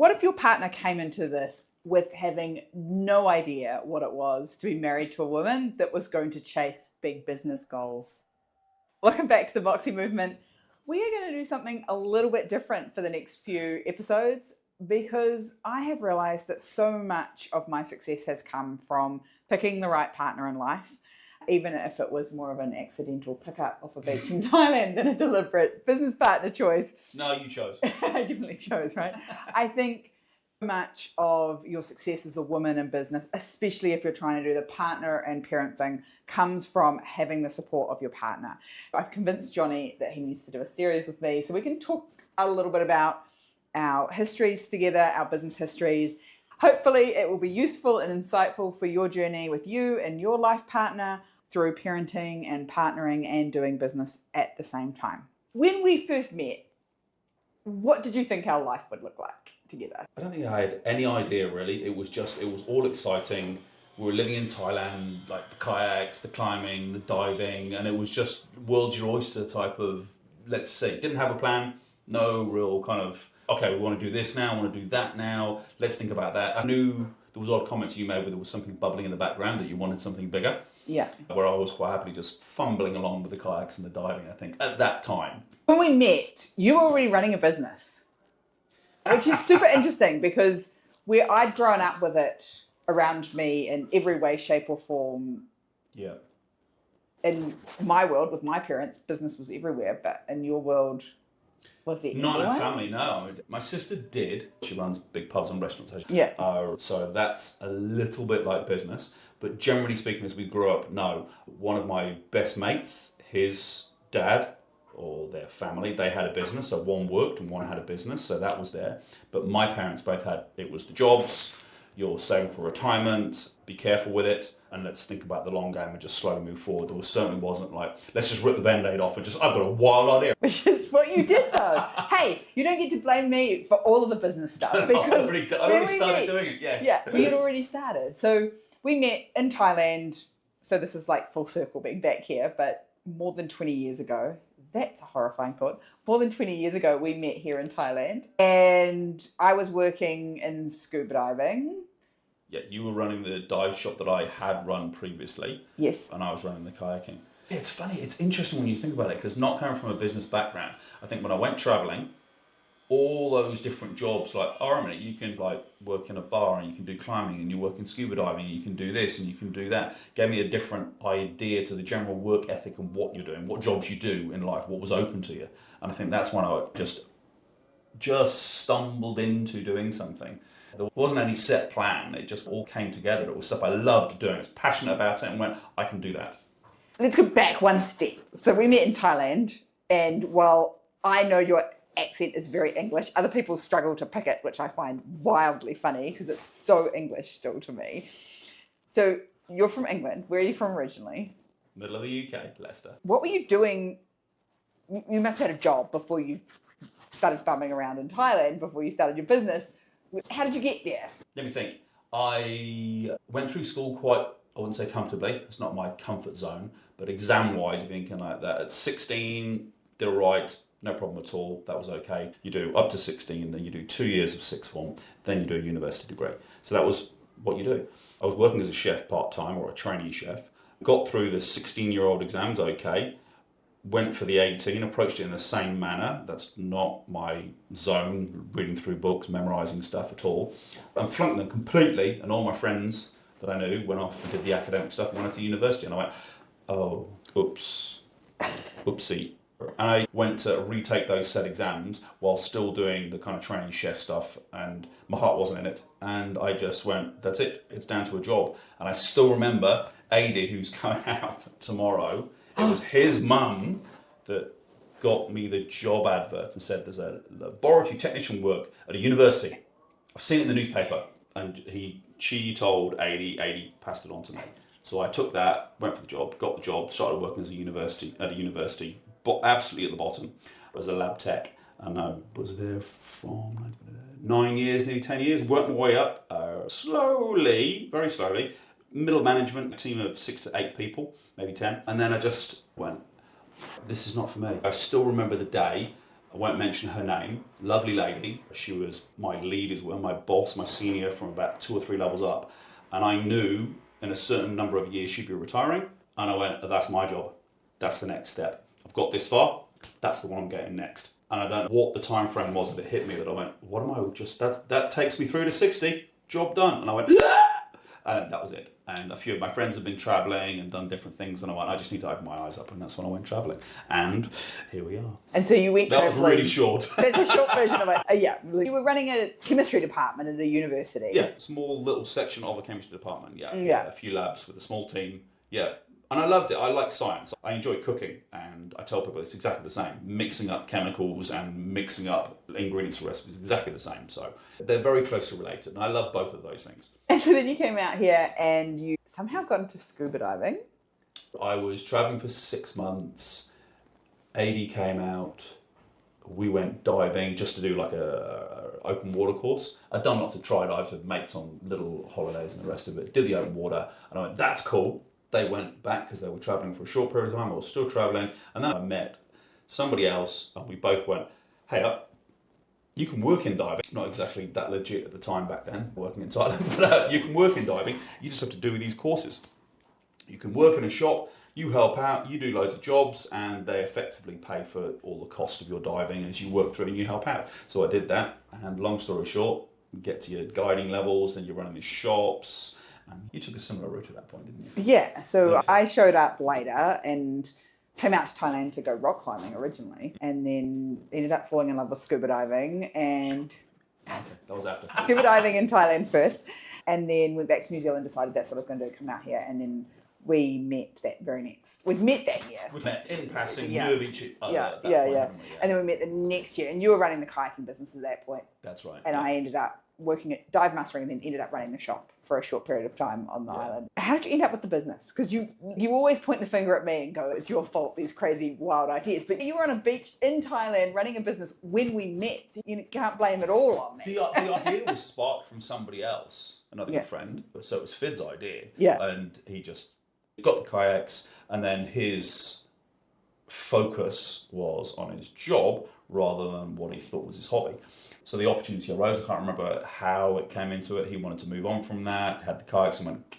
What if your partner came into this with having no idea what it was to be married to a woman that was going to chase big business goals? Welcome back to the Moxie movement. We are going to do something a little bit different for the next few episodes because I have realized that so much of my success has come from picking the right partner in life, even if it was more of an accidental pickup off a beach in Thailand than a deliberate business partner choice. No, you chose. I definitely chose, right? I think much of your success as a woman in business, especially if you're trying to do the partner and parent thing, comes from having the support of your partner. I've convinced Jonny that he needs to do a series with me so we can talk a little bit about our histories together, our business histories. Hopefully it will be useful and insightful for your journey with you and your life partner through parenting and partnering and doing business at the same time. When we first met, what did you think our life would look like together? I don't think I had any idea really. It was all exciting. We were living in Thailand, like the kayaks, the climbing, the diving, and it was just world's your oyster type of, let's see, didn't have a plan, no real kind of, okay, we want to do this now, I want to do that now, let's think about that. I knew there was odd comments you made where there was something bubbling in the background that you wanted something bigger. Yeah. Where I was quite happily just fumbling along with the kayaks and the diving, I think, at that time. When we met, you were already running a business, which is super interesting because I'd grown up with it around me in every way, shape or form. Yeah. In my world, with my parents, business was everywhere, but in your world, was it Not in anywhere? a family, no. My sister did. She runs big pubs and restaurants. Yeah. So that's a little bit like business. But generally speaking, as we grew up, no. One of my best mates, his dad or their family, they had a business. So one worked and one had a business. So that was there. But my parents both had, it was the jobs, you're saving for retirement, be careful with it, and let's think about the long game and just slowly move forward. There certainly wasn't like, let's just rip the Band-Aid off and just, I've got a wild idea. Which is what you did though. Hey, you don't get to blame me for all of the business stuff. Because I'd already started doing it, yes. Yeah, we had already started. So we met in Thailand. So this is like full circle being back here, but more than 20 years ago. That's a horrifying thought. More than 20 years ago, we met here in Thailand. And I was working in scuba diving. Yeah, you were running the dive shop that I had run previously. Yes. And I was running the kayaking. Yeah, it's funny, it's interesting when you think about it, because not coming from a business background, I think when I went travelling, all those different jobs, like, oh, a minute, you can like work in a bar and you can do climbing and you work in scuba diving and you can do this and you can do that, gave me a different idea to the general work ethic and what you're doing, what jobs you do in life, what was open to you. And I think that's when I just stumbled into doing something. There wasn't any set plan, it just all came together. It was stuff I loved doing, I was passionate about it and went, I can do that. Let's go back one step. So we met in Thailand, and while I know your accent is very English, other people struggle to pick it, which I find wildly funny because it's so English still to me. So you're from England. Where are you from originally? Middle of the UK, Leicester. What were you doing? You must have had a job before you started bumming around in Thailand, before you started your business. How did you get there? Let me think. I went through school quite, I wouldn't say comfortably, it's not my comfort zone, but exam-wise, if you're thinking like that, at 16, did all right, no problem at all, that was okay. You do up to 16, then you do 2 years of sixth form, then you do a university degree. So that was what you do. I was working as a chef part-time, or a trainee chef, got through the 16-year-old exams okay, went for the 18, approached it in the same manner. That's not my zone, reading through books, memorising stuff at all. And flunked them completely, and all my friends that I knew went off and did the academic stuff and went to university. And I went, oh, oops, oopsie. And I went to retake those set exams while still doing the kind of training chef stuff, and my heart wasn't in it. And I just went, that's it, it's down to a job. And I still remember Adi, who's coming out tomorrow, it was his mum that got me the job advert and said there's a laboratory technician work at a university. I've seen it in the newspaper. And she told Adi passed it on to me. So I took that, went for the job, got the job, started working at a university, but absolutely at the bottom as a lab tech. And I was there for 9 years, nearly 10 years, worked my way up slowly, very slowly. Middle management, a team of 6 to 8 people, maybe 10. And then I just went, this is not for me. I still remember the day I won't mention her name. Lovely lady. She was my lead as well, my boss, my senior from about 2 or 3 levels up. And I knew in a certain number of years she'd be retiring. And I went, that's my job. That's the next step. I've got this far. That's the one I'm getting next. And I don't know what the time frame was that it hit me that I went, what am I just, that takes me through to 60. Job done. And I went, and that was it. And a few of my friends have been travelling and done different things, and I went, I just need to open my eyes up, and that's when I went travelling. And here we are. And so you went travelling. That was really short. That's a short version of it. Yeah. You were running a chemistry department at a university. Yeah, small little section of a chemistry department, yeah. A few labs with a small team, yeah. And I loved it. I like science. I enjoy cooking, and I tell people it's exactly the same. Mixing up chemicals and mixing up ingredients for recipes is exactly the same. So they're very closely related, and I love both of those things. And so then you came out here and you somehow got into scuba diving. I was traveling for 6 months. AD came out. We went diving just to do like a open water course. I'd done lots of try dives with mates on little holidays and the rest of it. Did the open water, and I went, that's cool. They went back because they were travelling for a short period of time. I was still travelling. And then I met somebody else, and we both went, hey, you can work in diving. Not exactly that legit at the time back then, working in Thailand, but you can work in diving. You just have to do these courses. You can work in a shop, you help out, you do loads of jobs, and they effectively pay for all the cost of your diving as you work through and you help out. So I did that, and long story short, you get to your guiding levels, then you're running these shops. You took a similar route at that point, didn't you? Yeah, so I showed up later and came out to Thailand to go rock climbing originally, and then ended up falling in love with scuba diving, and that was after. Scuba diving in Thailand first, and then went back to New Zealand, decided that's what I was going to do, come out here, and then we met that very next. We'd met that year. We met in passing, knew of each other. Yeah. And then we met the next year, and you were running the kayaking business at that point. That's right. And I ended up working at dive mastering, and then ended up running the shop for a short period of time on the island. How did you end up with the business? Because you always point the finger at me and go, it's your fault, these crazy wild ideas. But you were on a beach in Thailand running a business when we met. So you can't blame it all on me. The idea was sparked from somebody else, another good friend. So it was Fid's idea. Yeah. And he just got the kayaks, and then his focus was on his job rather than what he thought was his hobby. So the opportunity arose. I can't remember how it came into it. He wanted to move on from that, had the kayaks, and went,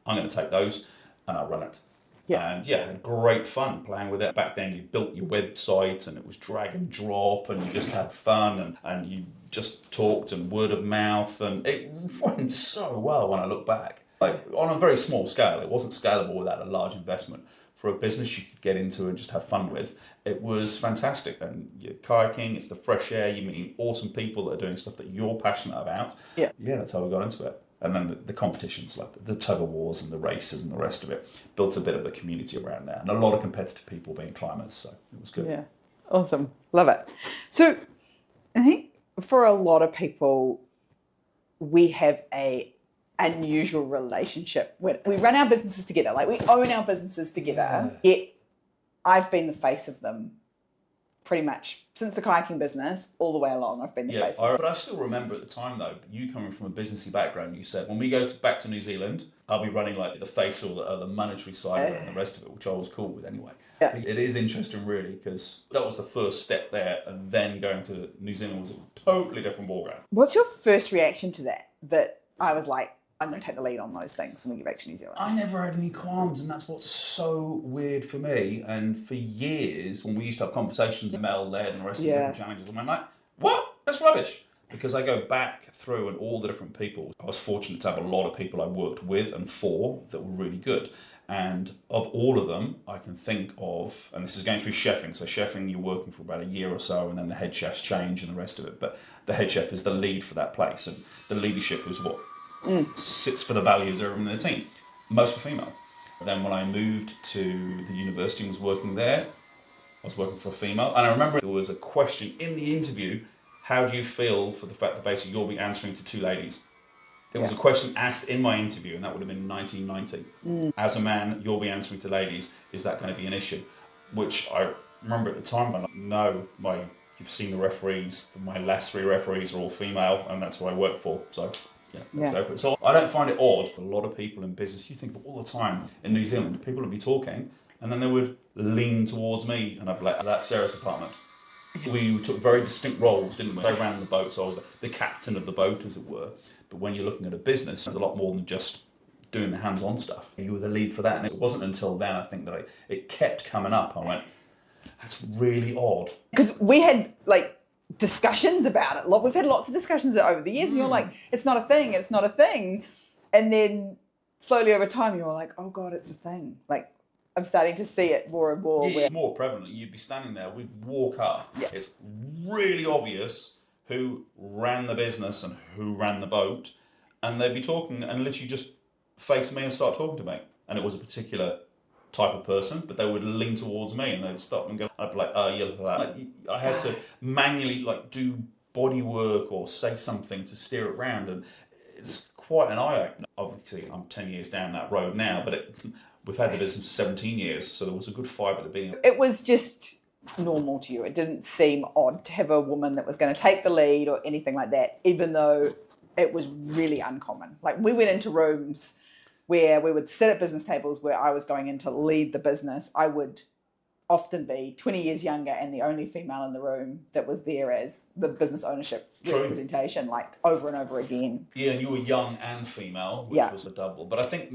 I'm going to take those, and I'll run it. Yeah. And had great fun playing with it. Back then, you built your website, and it was drag and drop, and you just had fun, and you just talked, and word of mouth, and it went so well when I look back. Like, on a very small scale. It wasn't scalable without a large investment. For a business you could get into and just have fun with, it was fantastic. And you're kayaking, it's the fresh air, you're meeting awesome people that are doing stuff that you're passionate about. Yeah, that's how we got into it. And then the competitions, like the tug of wars and the races and the rest of it, built a bit of a community around there. And a lot of competitive people being climbers, so it was good. Yeah, awesome. Love it. So I think for a lot of people, we have a unusual relationship when we run our businesses together, like we own our businesses together, yet I've been the face of them pretty much since the kayaking business all the way along. I've been the face of them. But I still remember at the time though, you coming from a businessy background, you said when we go back to New Zealand, I'll be running like the face or the monetary side of it and the rest of it, which I was cool with anyway. It is interesting really, because that was the first step there, and then going to New Zealand was a totally different ballgame. What's your first reaction to that I was like, I'm going to take the lead on those things when we get back to New Zealand? I never had any qualms, and that's what's so weird for me. And for years, when we used to have conversations, Mel-led and the rest of the different challenges, I'm like, what? That's rubbish. Because I go back through and all the different people. I was fortunate to have a lot of people I worked with and for that were really good. And of all of them, I can think of, and this is going through chefing. So chefing, you're working for about a year or so, and then the head chefs change and the rest of it. But the head chef is the lead for that place. And the leadership is what sits for the values of everyone in the team. Most were female. Then when I moved to the university and was working there, I was working for a female. And I remember there was a question in the interview, how do you feel for the fact that basically you'll be answering to 2 ladies? It was a question asked in my interview, and that would have been 1990. As a man, you'll be answering to ladies. Is that going to be an issue? Which I remember at the time, I'm like, no, you've seen the referees. My last 3 referees are all female, and that's who I work for. So let's go for it. So I don't find it odd. A lot of people in business, you think of all the time in New Zealand, people would be talking, and then they would lean towards me, and I'd be like, that's Sarah's department. We took very distinct roles, didn't we? I ran the boat, so I was the captain of the boat, as it were. But when you're looking at a business, there's a lot more than just doing the hands-on stuff. You were the lead for that, and it wasn't until then, I think, that it kept coming up. I went, that's really odd. Because we had discussions about it. We've had lots of discussions over the years, and you're like, it's not a thing, it's not a thing. And then slowly over time, you're like, oh God, it's a thing. I'm starting to see it more and more. It's more prevalent. You'd be standing there, we'd walk up. Yeah. It's really obvious who ran the business and who ran the boat, and they'd be talking and literally just face me and start talking to me. And it was a particular type of person, but they would lean towards me and they'd stop and go, I'd be like, oh, you look at that. I had to manually do body work or say something to steer it around, and it's quite an eye-opener. Obviously, I'm 10 years down that road now, but we've had the business 17 years, so there was a good 5 at the beginning. It was just normal to you. It didn't seem odd to have a woman that was going to take the lead or anything like that, even though it was really uncommon. We went into rooms where we would sit at business tables where I was going in to lead the business. I would often be 20 years younger and the only female in the room that was there as the business ownership representation, over and over again. Yeah, and you were young and female, which was a double. But I think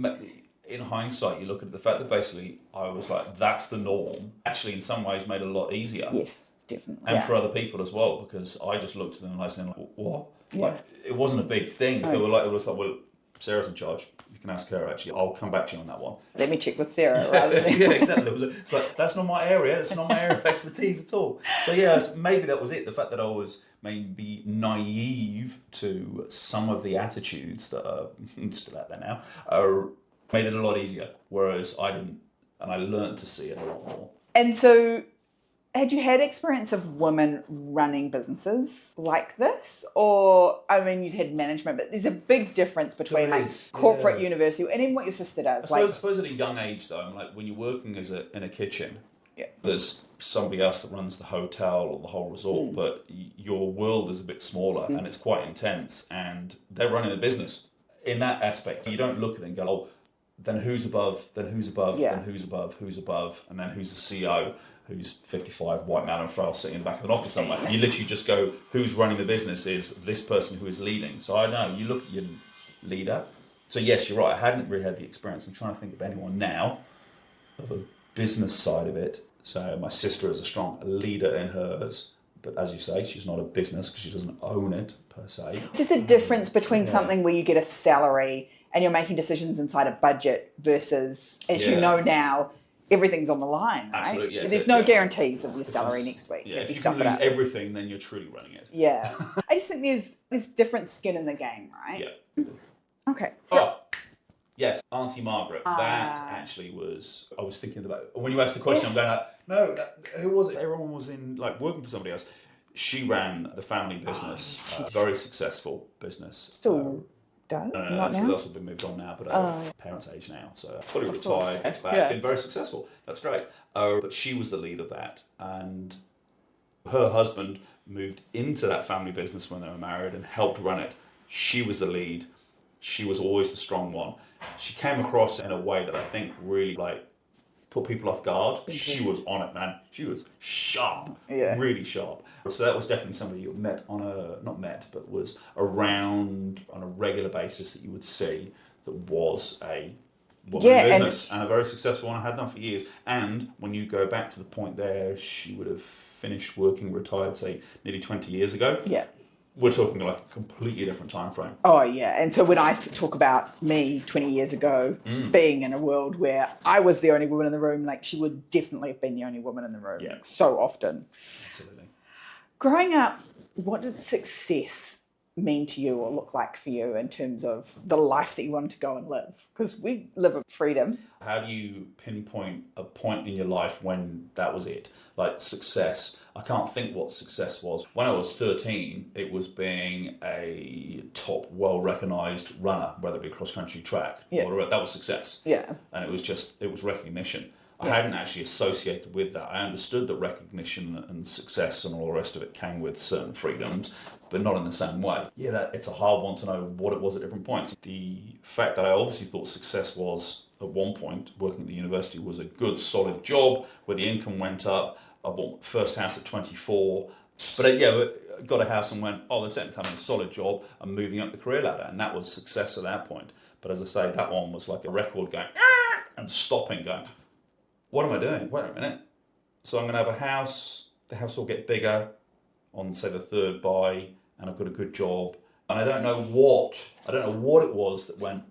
in hindsight, you look at the fact that basically I was like, that's the norm. Actually, in some ways, made it a lot easier. Yes, definitely. And for other people as well, because I just looked at them and I said, what? Yeah. It wasn't a big thing. It was like, well, Sarah's in charge. You can ask her, actually. I'll come back to you on that one. Let me check with Sarah rather than... Yeah, exactly. It's like, that's not my area. It's not my area of expertise at all. So, yeah, maybe that was it. The fact that I was maybe naive to some of the attitudes that are still out there now made it a lot easier, whereas I didn't. And I learned to see it a lot more. And so... had you had experience of women running businesses like this? Or, you'd had management, but there's a big difference between corporate university and even what your sister does. I suppose at a young age, though, when you're working in a kitchen, there's somebody else that runs the hotel or the whole resort, but your world is a bit smaller and it's quite intense, and they're running the business. In that aspect, you don't look at it and go, oh, then who's above, then who's above, then who's above, and then who's the CEO? Who's 55, white man and frail, sitting in the back of an office somewhere. You literally just go, who's running the business is this person who is leading. So I know, you look at your leader. So yes, you're right, I hadn't really had the experience. I'm trying to think of anyone now of a business side of it. So my sister is a strong leader in hers, but as you say, she's not a business because she doesn't own it per se. Just a difference between something where you get a salary and you're making decisions inside a budget versus, as you know now, everything's on the line, right? Absolutely, yes. There's no guarantees of your salary next week. Yeah, if you can lose everything, then you're truly running it. Yeah. I just think there's different skin in the game, right? Yeah. Okay. Oh, yes, Auntie Margaret. That actually was, I was thinking about, when you asked the question, I'm going no, who was it? Everyone was in, working for somebody else. She ran the family business, very successful business. Still does? Not now? That's been moved on now, but parents' age now, so fully retired, been very successful. That's great. But she was the lead of that, and her husband moved into that family business when they were married and helped run it. She was the lead. She was always the strong one. She came across in a way that I think really put people off guard. She was on it, man. She was sharp, really sharp. So that was definitely somebody you was around on a regular basis that you would see that was a woman in business and a very successful one. I had done for years. And when you go back to the point there, she would have finished working, retired, say, nearly 20 years ago. Yeah. We're talking a completely different time frame. Oh, yeah. And so when I talk about me 20 years ago being in a world where I was the only woman in the room, she would definitely have been the only woman in the room so often. Absolutely. Growing up, what did success mean to you or look like for you in terms of the life that you wanted to go and live? Because we live in freedom. How do you pinpoint a point in your life when that was it? Success. I can't think what success was. When I was 13, it was being a top, well-recognised runner, whether it be cross-country track. Or that was success. Yeah. And it was recognition. I hadn't actually associated with that. I understood that recognition and success and all the rest of it came with certain freedoms, but not in the same way. Yeah, it's a hard one to know what it was at different points. The fact that I obviously thought success was, at one point, working at the university, was a good, solid job where the income went up. I bought my first house at 24. But yeah, got a house and went, oh, that's it. It's having a solid job. I'm moving up the career ladder. And that was success at that point. But as I say, that one was like a record going, and stopping, going, what am I doing? Wait a minute. So I'm going to have a house. The house will get bigger on, say, the third buy. And I've got a good job. And I don't know what it was that went,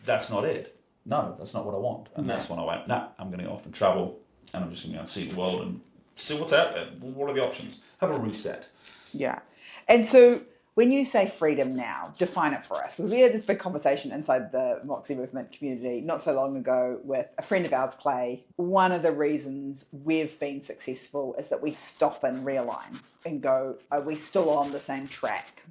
that's not it. No, that's not what I want. And that's when I went, nah, I'm going to go off and travel. And I'm just going to go and see the world and see what's out there. What are the options? Have a reset. Yeah. And so when you say freedom now, define it for us. Because we had this big conversation inside the Moxie movement community not so long ago with a friend of ours, Clay. One of the reasons we've been successful is that we stop and realign and go, are we still on the same track?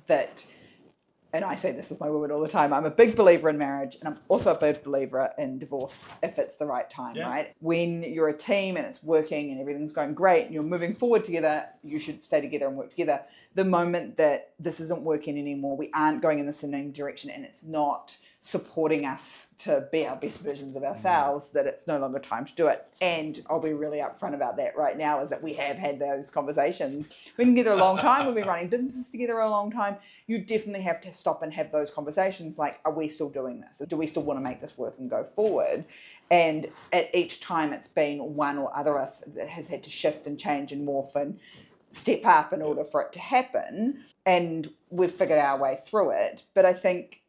And I say this with my women all the time, I'm a big believer in marriage, and I'm also a big believer in divorce if it's the right time, right? When you're a team and it's working and everything's going great and you're moving forward together, you should stay together and work together. The moment that this isn't working anymore, we aren't going in the same direction, and it's not supporting us to be our best versions of ourselves, that it's no longer time to do it. And I'll be really upfront about that right now, is that we have had those conversations. We've been together a long time. We've been running businesses together a long time. You definitely have to stop and have those conversations like, are we still doing this? Or do we still want to make this work and go forward? And at each time it's been one or other of us that has had to shift and change and morph and step up in order for it to happen. And we've figured our way through it. But I think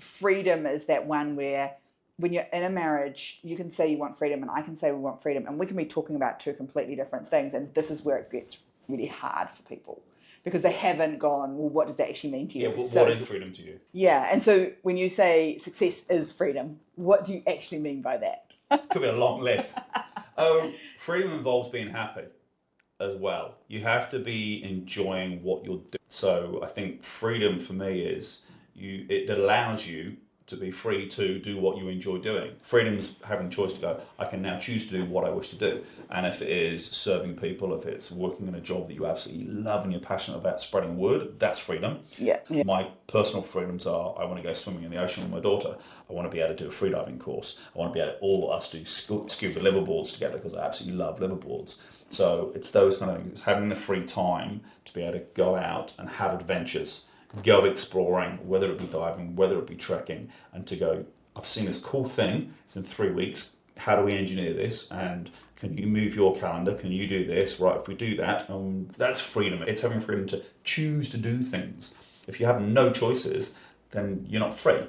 freedom is that one where when you're in a marriage, you can say you want freedom and I can say we want freedom, and we can be talking about two completely different things. And this is where it gets really hard for people because they haven't gone, well, what does that actually mean to you? Yeah, well, what is freedom to you? Yeah, and so when you say success is freedom, what do you actually mean by that? Could be a long list. Freedom involves being happy as well. You have to be enjoying what you're doing. So I think freedom for me is it allows you to be free to do what you enjoy doing. Freedom's having choice to go, I can now choose to do what I wish to do. And if it is serving people, if it's working in a job that you absolutely love and you're passionate about spreading word, that's freedom. Yeah. My personal freedoms are, I want to go swimming in the ocean with my daughter. I want to be able to do a freediving course. I want to be able to all us do scuba liveaboards together because I absolutely love liveaboards. So it's those kind of things. It's having the free time to be able to go out and have adventures. Go exploring, whether it be diving, whether it be trekking, and to go, I've seen this cool thing, it's in 3 weeks, how do we engineer this, and can you move your calendar, can you do this, right, if we do that, that's freedom. It's having freedom to choose to do things. If you have no choices, then you're not free.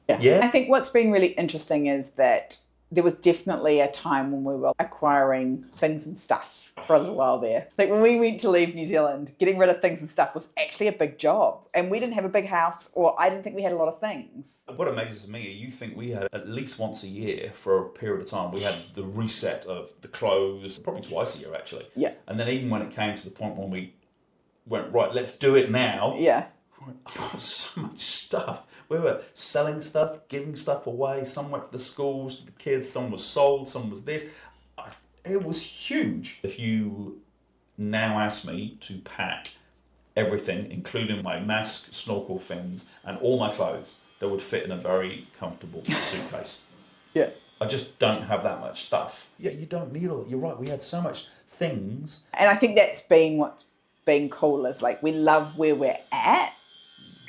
Yeah. I think what's been really interesting is that there was definitely a time when we were acquiring things and stuff for a little while there. Like when we went to leave New Zealand, getting rid of things and stuff was actually a big job. And we didn't have a big house, or I didn't think we had a lot of things. What amazes me, you think we had at least once a year for a period of time, we had the reset of the clothes, probably twice a year actually. Yeah. And then even when it came to the point when we went, right, let's do it now. Yeah. I've got so much stuff. We were selling stuff, giving stuff away. Some went to the schools, to the kids. Some was sold. Some was this. It was huge. If you now ask me to pack everything, including my mask, snorkel fins, and all my clothes, that would fit in a very comfortable suitcase. Yeah. I just don't have that much stuff. Yeah, you don't need all that. You're right. We had so much things. And I think that's been what's been cool, is like we love where we're at.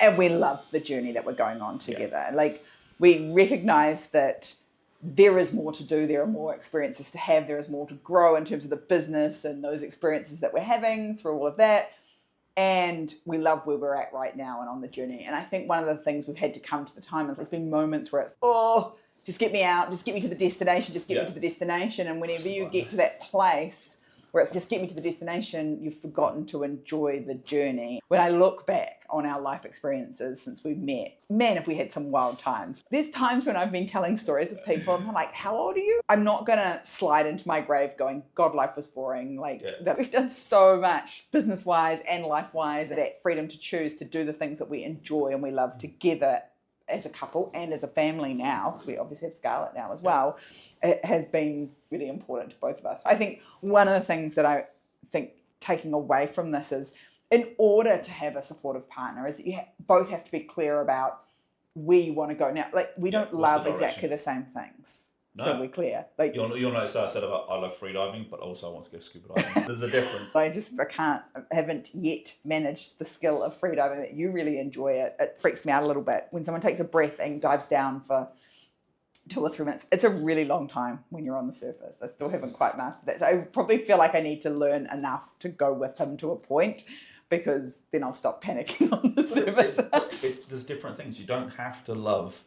And we love the journey that we're going on together. Yeah. Like we recognize that there is more to do, there are more experiences to have, there is more to grow in terms of the business and those experiences that we're having through all of that. And we love where we're at right now and on the journey. And I think one of the things we've had to come to the time is there's been moments where it's, just get me out, just get me to the destination, just get me to the destination. And whenever you get to that place where it's just get me to the destination, you've forgotten to enjoy the journey. When I look back on our life experiences since we've met, man, have we had some wild times. There's times when I've been telling stories with people and they're like, how old are you? I'm not going to slide into my grave going, God, life was boring. That we've done so much business-wise and life-wise, that freedom to choose to do the things that we enjoy and we love together as a couple and as a family now, because we obviously have Scarlett now as well, it has been really important to both of us. I think one of the things that I think taking away from this is, in order to have a supportive partner, is that you both have to be clear about where you want to go. Now, like we don't love exactly the same things. So we're clear. Like, you'll notice that I said about I love freediving, but also I want to go scuba diving. There's a difference. I haven't yet managed the skill of freediving that you really enjoy. It freaks me out a little bit when someone takes a breath and dives down for 2 or 3 minutes. It's a really long time when you're on the surface. I still haven't quite mastered that. So I probably feel like I need to learn enough to go with him to a point, because then I'll stop panicking on the surface. There's different things. You don't have to love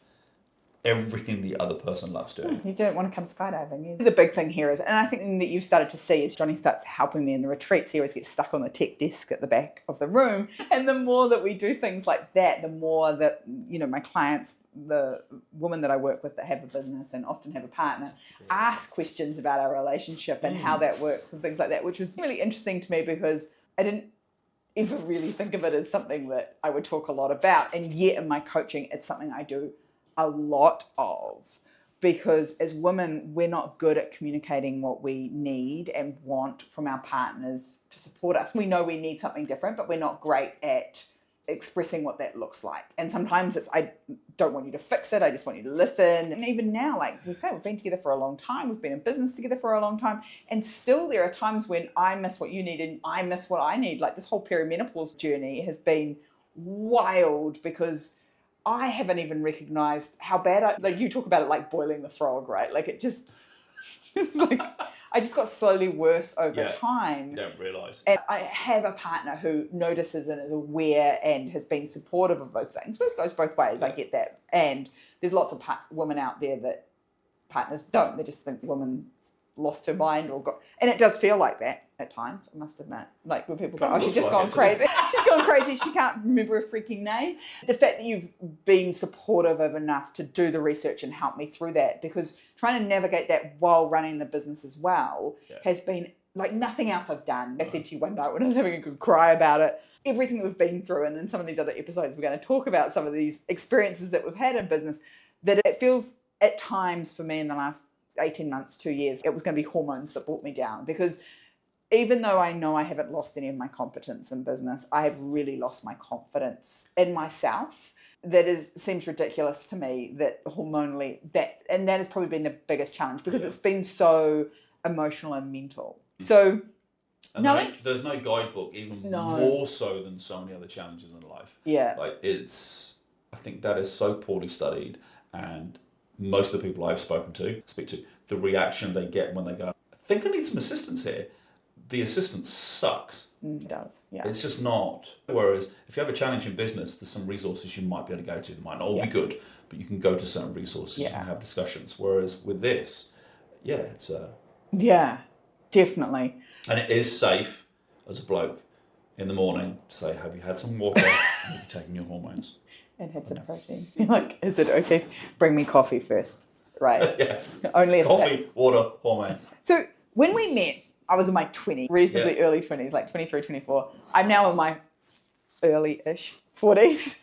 everything the other person loves doing. You don't want to come skydiving. The big thing here is, and I think that you've started to see, is Jonny starts helping me in the retreats. He always gets stuck on the tech desk at the back of the room. And the more that we do things like that, the more that, my clients, the women that I work with that have a business and often have a partner, ask questions about our relationship and how that works and things like that, which was really interesting to me, because I didn't ever really think of it as something that I would talk a lot about. And yet in my coaching, it's something I do a lot of, because as women, we're not good at communicating what we need and want from our partners to support us. We know we need something different, but we're not great at expressing what that looks like. And sometimes it's, I don't want you to fix it, I just want you to listen. And even now, like we say, we've been together for a long time, we've been in business together for a long time, and still there are times when I miss what you need and I miss what I need. Like this whole perimenopause journey has been wild, because I haven't even recognized how bad like you talk about it like boiling the frog, right? Like it's like, I just got slowly worse over time. You don't realise. And I have a partner who notices and is aware and has been supportive of those things. But it goes both ways, I get that. And there's lots of women out there that partners don't. They just think the woman's lost her mind or got... And it does feel like that at times, I must admit. Like when people go, oh, she's just gone crazy. She's gone crazy. She can't remember her freaking name. The fact that you've been supportive of enough to do the research and help me through that, because trying to navigate that while running the business as well has been like nothing else I've done. I said to you one night when I was having a good cry about it, everything we've been through, and in some of these other episodes we're going to talk about some of these experiences that we've had in business, that it feels at times for me in the last 18 months, 2 years, it was going to be hormones that brought me down. Because even though I know I haven't lost any of my competence in business, I have really lost my confidence in myself. Seems ridiculous to me that hormonally, that has probably been the biggest challenge, because it's been so emotional and mental. So there's no guidebook, even more so than so many other challenges in life. Yeah. I think that is so poorly studied, and most of the people I've speak to, the reaction they get when they go, I think I need some assistance here. The assistance sucks. It does, yeah. It's just not. Whereas if you have a challenge in business, there's some resources you might be able to go to. They might not all be good, but you can go to certain resources and have discussions. Whereas with this, it's yeah, definitely. And it is safe as a bloke in the morning to say, have you had some water? Have you taken your hormones? And had some protein. Like, is it okay? Bring me coffee first, right? Yeah. Only coffee, water, hormones. So when we met, I was in my 20s, reasonably early 20s, like 23, 24. I'm now in my early-ish 40s.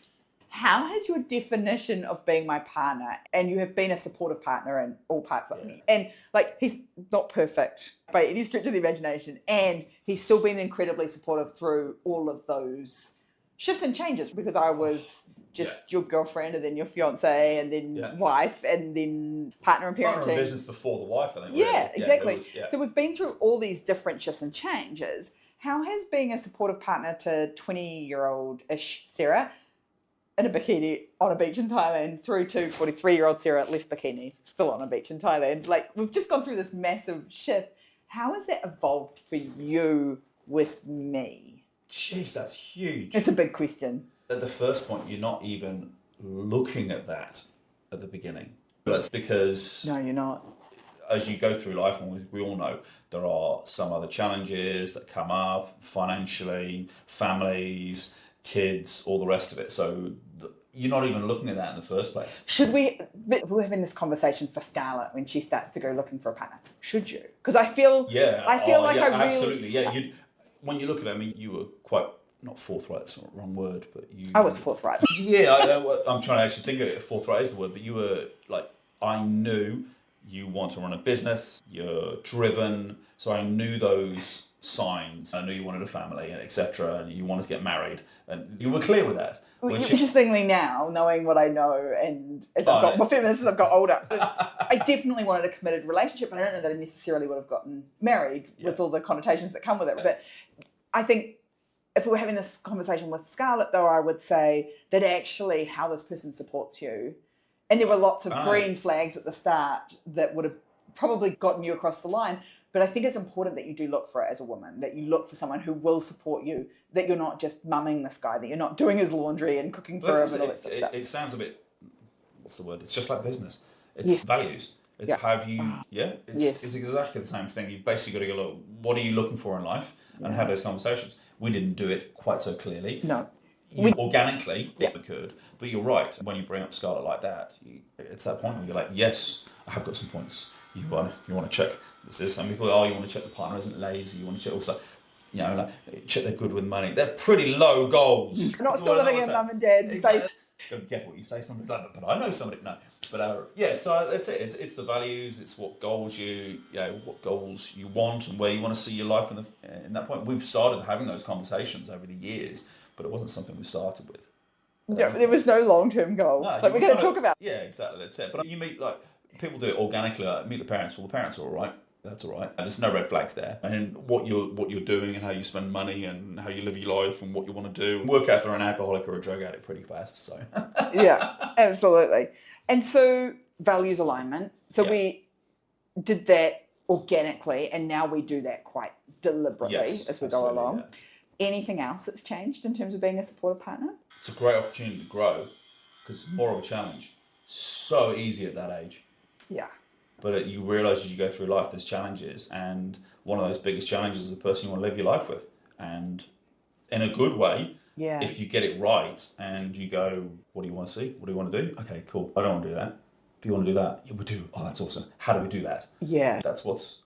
How has your definition of being my partner, and you have been a supportive partner in all parts of me, and like he's not perfect by any stretch of the imagination, and he's still been incredibly supportive through all of those shifts and changes, because I was just your girlfriend, and then your fiance, and then wife, and then partner and parenting. Partner in business before the wife, I think. Yeah, really. Exactly. So we've been through all these different shifts and changes. How has being a supportive partner to 20-year-old-ish Sarah in a bikini on a beach in Thailand through to 43-year-old Sarah, less bikinis, still on a beach in Thailand, like we've just gone through this massive shift. How has that evolved for you with me? Jeez, that's huge. It's a big question. At the first point, you're not even looking at that at the beginning. That's because... No, you're not. As you go through life, and we all know, there are some other challenges that come up, financially, families, kids, all the rest of it. So you're not even looking at that in the first place. We're having this conversation for Scarlett when she starts to go looking for a partner. Should you? Because I feel like I really... Absolutely, yeah. When you look at it, I mean, you were quite... Not forthright, that's not the wrong word, but you... I was forthright. I'm trying to actually think of it. Forthright is the word, but you were like, I knew you want to run a business, you're driven, so I knew those signs. I knew you wanted a family, and etc., and you wanted to get married, and you were clear with that. Interestingly now, knowing what I know, and as I've got more feminist as I've got older, I definitely wanted a committed relationship, but I don't know that I necessarily would have gotten married with all the connotations that come with it. But I think if we were having this conversation with Scarlett, though, I would say that actually how this person supports you, and there were lots of green flags at the start that would have probably gotten you across the line. But I think it's important that you do look for it as a woman, that you look for someone who will support you, that you're not just mumming this guy, that you're not doing his laundry and cooking for him and all that sort of stuff. It sounds a bit, what's the word? It's just like business. It's values. It's have you, it's exactly the same thing. You've basically got to go, look, what are you looking for in life? And have those conversations. We didn't do it quite so clearly. No. Organically, we could. But you're right. When you bring up Scarlett like that, it's that point where you're like, yes, I have got some points. You want to check this. Some people, you want to check the partner isn't lazy. You want to check also, check they're good with money. They're pretty low goals. Not still living in mum and dad's exactly. Got to be careful what you say. Somebody's like, but I know somebody. No, but so that's it. It's the values. It's what goals you want and where you want to see your life in that point. We've started having those conversations over the years, but it wasn't something we started with. There was no long-term goal. No, we're going to talk about. Yeah, exactly. That's it. But you meet people do it organically. Meet the parents. Well, the parents are all right. That's all right. And there's no red flags there. And what you're doing and how you spend money and how you live your life and what you want to do. Work out if they're an alcoholic or a drug addict pretty fast. So yeah, absolutely. And so values alignment. So we did that organically, and now we do that quite deliberately as we go along. Yeah. Anything else that's changed in terms of being a supportive partner? It's a great opportunity to grow because it's more of a challenge. So easy at that age. Yeah. But you realise as you go through life, there's challenges, and one of those biggest challenges is the person you want to live your life with. And in a good way, if you get it right and you go, what do you want to see? What do you want to do? Okay, cool. I don't want to do that. If you want to do that, we do. Oh, that's awesome. How do we do that? Yeah. That's what's...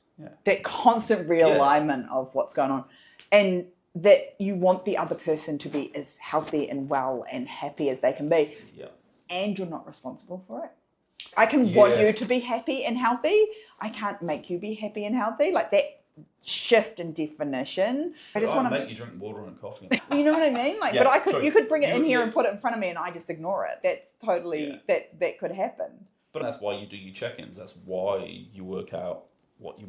That constant realignment of what's going on. And that you want the other person to be as healthy and well and happy as they can be. Yeah. And you're not responsible for it. I can want you to be happy and healthy. I can't make you be happy and healthy. Like that shift in definition. I just want to make you drink water and coffee. You know what I mean? But you could bring it in here and put it in front of me, and I just ignore it. That's totally that could happen. But that's why you do your check-ins. That's why you work out what you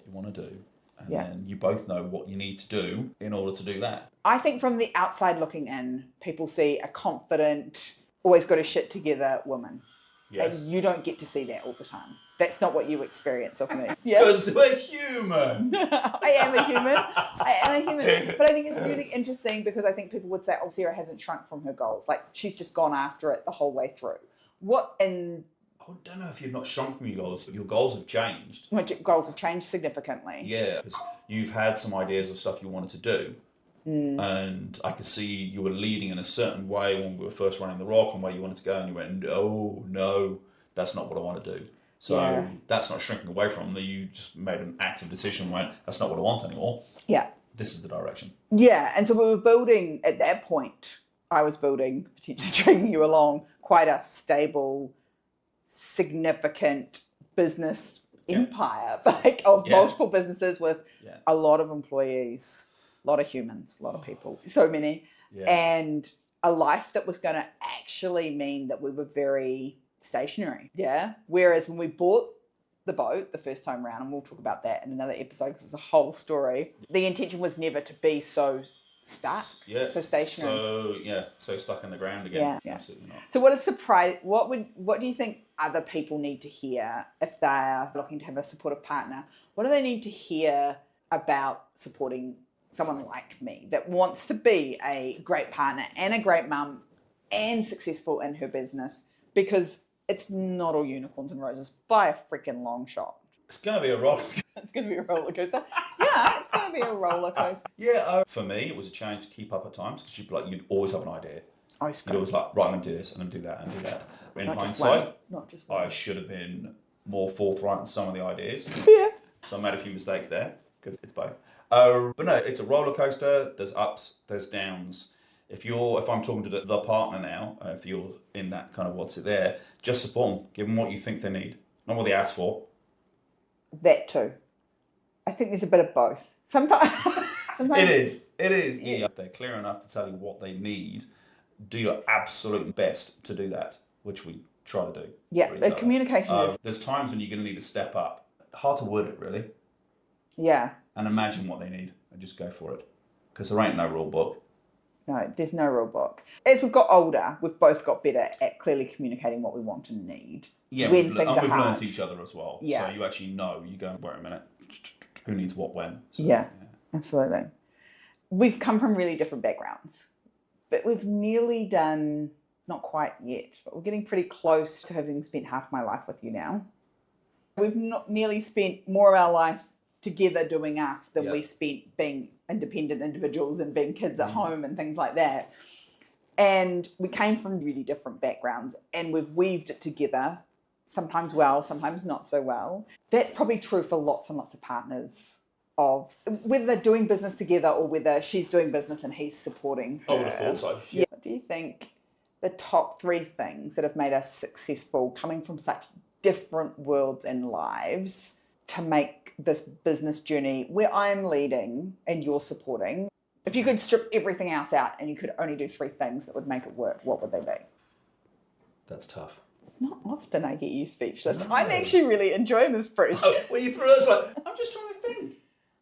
want to do, and then you both know what you need to do in order to do that. I think from the outside looking in, people see a confident, always got his shit together woman. Yes. And you don't get to see that all the time. That's not what you experience of me. Because we're human. I am a human. But I think it's really interesting because I think people would say, oh, Sarah hasn't shrunk from her goals. Like, she's just gone after it the whole way through. I don't know if you've not shrunk from your goals. Your goals have changed. My goals have changed significantly. Yeah, because you've had some ideas of stuff you wanted to do. And I could see you were leading in a certain way when we were first running the Rock and where you wanted to go, and you went, oh, no, that's not what I want to do. So that's not shrinking away from them. You just made an active decision and went, that's not what I want anymore. Yeah. This is the direction. Yeah, and so we were building, at that point, I was building, potentially dragging you along, quite a stable, significant business empire, of multiple businesses with a lot of employees. A lot of humans, a lot of people, so many, and a life that was going to actually mean that we were very stationary. Yeah. Whereas when we bought the boat the first time round, and we'll talk about that in another episode because it's a whole story, the intention was never to be so stuck, so stationary. So stuck in the ground again. Yeah. Absolutely not. So what do you think other people need to hear if they're looking to have a supportive partner? What do they need to hear about supporting someone like me that wants to be a great partner and a great mum and successful in her business? Because it's not all unicorns and roses by a freaking long shot. It's going to be a roller. It's going to be a roller coaster. Yeah, it's going to be a roller coaster. Yeah, for me, it was a challenge to keep up at times because you'd always have an idea. You'd always right, I'm going to do this and I'm going to do that and do that. In hindsight, I should have been more forthright in some of the ideas. Yeah. So I made a few mistakes there because it's both. But no, it's a roller coaster. There's ups, there's downs. If I'm talking to the partner now, if you're in that kind of what's it there, just support them. Give them what you think they need, not what they ask for. That too. I think there's a bit of both. Sometimes It is. Yeah. If they're clear enough to tell you what they need, do your absolute best to do that, which we try to do. Yeah, the communication is... There's times when you're going to need to step up. Hard to word it, really. Yeah. And imagine what they need and just go for it. Because there ain't no rule book. No, there's no rule book. As we've got older, we've both got better at clearly communicating what we want and need. Yeah, when we've learned each other as well. Yeah. So you actually know, you go, wait a minute, who needs what when? So, yeah, absolutely. We've come from really different backgrounds, but we've nearly done, not quite yet, but we're getting pretty close to having spent half my life with you now. We've not nearly spent more of our life together doing us than we spent being independent individuals and being kids at home and things like that. And we came from really different backgrounds and we've weaved it together, sometimes well, sometimes not so well. That's probably true for lots and lots of partners, of whether they're doing business together or whether she's doing business and he's supporting her. I would have thought so. Yeah. What do you think the top 3 things that have made us successful, coming from such different worlds and lives, to make this business journey where I'm leading and you're supporting? If you could strip everything else out and you could only do 3 things that would make it work, what would they be? That's tough. It's not often I get you speechless. No. I'm actually really enjoying this process. Oh, when you threw those, like, I'm just trying to think.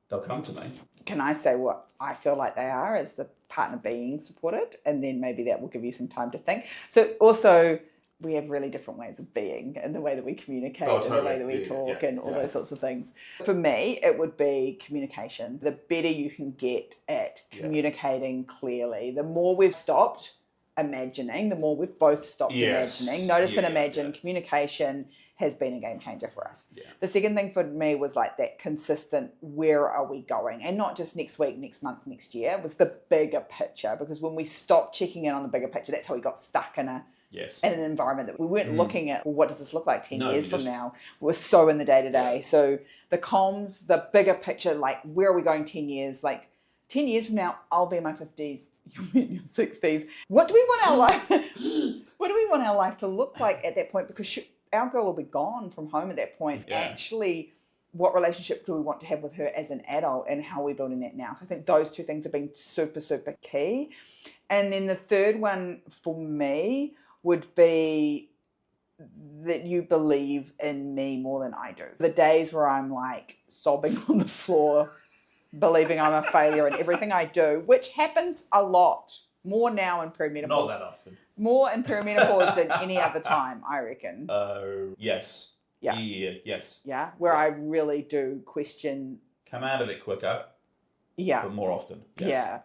They'll come to me. Can I say what I feel like they are as the partner being supported? And then maybe that will give you some time to think. So also, we have really different ways of being and the way that we communicate and the way that we talk and all those sorts of things. For me, it would be communication. The better you can get at communicating clearly, the more we've stopped imagining, the more we've both stopped imagining. Notice and imagine. Communication has been a game changer for us. Yeah. The second thing for me was like that consistent, where are we going? And not just next week, next month, next year. It was the bigger picture, because when we stopped checking in on the bigger picture, that's how we got stuck in in an environment that we weren't looking at, well, what does this look like 10 years from now? We're so in the day-to-day. So the comms, the bigger picture, like where are we going 10 years? Like 10 years from now, I'll be in my 50s, you'll be in your 60s. What do we want our life? What do we want our life to look like at that point? Because our girl will be gone from home at that point. Yeah. Actually, what relationship do we want to have with her as an adult, and how are we building that now? So I think those 2 things have been super, super key. And then the third one for me would be that you believe in me more than I do. The days where I'm like sobbing on the floor, believing I'm a failure in everything I do, which happens a lot, more now in perimenopause. Not that often. More in perimenopause than any other time, I reckon. Yes. Yeah. Yes. Yeah, where I really do question. Come out of it quicker. Yeah. But more often. Yes. Yeah.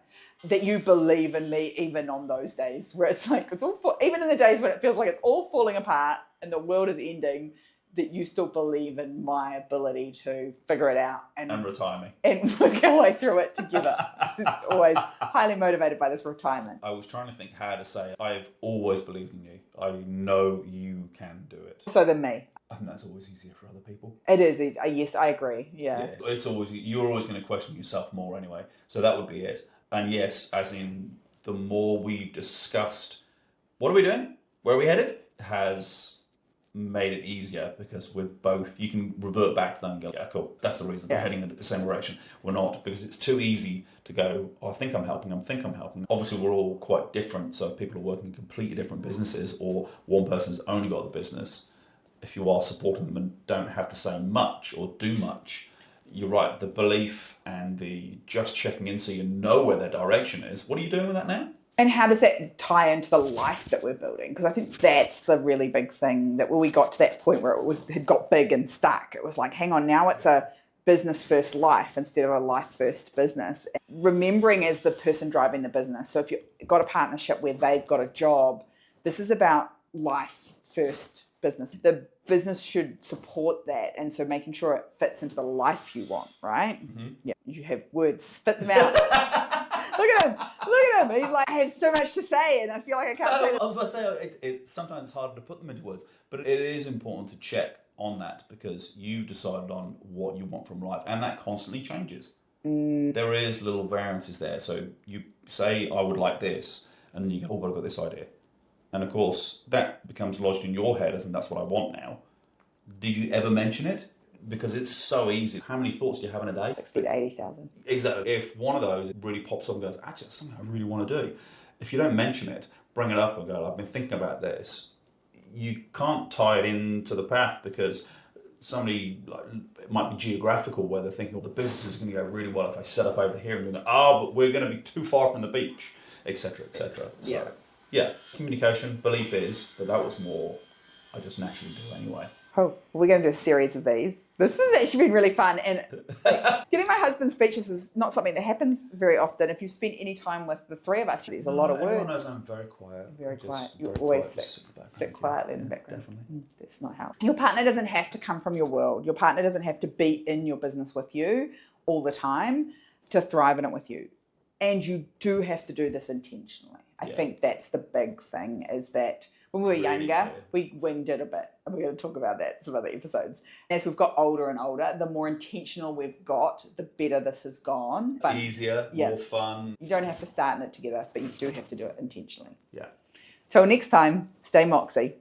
That you believe in me even on those days where it's like, it's all even in the days when it feels like it's all falling apart and the world is ending, that you still believe in my ability to figure it out and retire me and work our way through it together. It's always highly motivated by this retirement. I was trying to think how to say it. I've always believed in you. I know you can do it. So then me. I think that's always easier for other people. It is easy. Yes, I agree. Yeah. It's always, you're always going to question yourself more anyway. So that would be it. And yes, as in the more we've discussed, what are we doing? Where are we headed? Has made it easier, because we're both, you can revert back to that and go, yeah, cool, that's the reason we're heading in the same direction. We're not, because it's too easy to go, oh, I think I'm helping. Obviously, we're all quite different, so people are working in completely different businesses, or one person's only got the business. If you are supporting them and don't have to say much or do much, you're right, the belief and the just checking in so you know where their direction is. What are you doing with that now? And how does that tie into the life that we're building? Because I think that's the really big thing, that when we got to that point where it had got big and stuck, it was like, hang on, now it's a business first life instead of a life first business. Remembering as the person driving the business. So if you've got a partnership where they've got a job, this is about life first business. The business should support that, and so making sure it fits into the life you want, right? Mm-hmm. Yeah, you have words, spit them out. Look at him. He's like, I have so much to say, and I feel like I can't say that. I was about to say, it sometimes it's harder to put them into words, but it is important to check on that, because you've decided on what you want from life, and that constantly changes. There is little variances there. So you say, I would like this, and then you go, oh, but I've got this idea. And of course, that becomes lodged in your head as in that's what I want now. Did you ever mention it? because it's so easy. How many thoughts do you have in a day? 60 to 80,000. Exactly. If one of those really pops up and goes, actually, that's something I really want to do. If you don't mention it, bring it up and go, I've been thinking about this. You can't tie it into the path because somebody, like, it might be geographical where they're thinking, well, the business is going to go really well if I set up over here, and you're going, but we're going to be too far from the beach, etc., etc. So, yeah, communication, belief is, but that was more I just naturally do anyway. Oh, we're going to do a series of these. This has actually been really fun. And getting my husband's speeches is not something that happens very often. If you spend any time with the three of us, there's a lot of words. Everyone knows I'm very quiet. Very quiet. Just You very always quiet. sit quietly in the background. Definitely. That's not how. Your partner doesn't have to come from your world. Your partner doesn't have to be in your business with you all the time to thrive in it with you. And you do have to do this intentionally. I think that's the big thing, is that when we were younger, we winged it a bit. And we're going to talk about that in some other episodes. As we've got older and older, the more intentional we've got, the better this has gone. Fun. Easier, more fun. You don't have to start in it together, but you do have to do it intentionally. Yeah. Till next time, stay Moxie.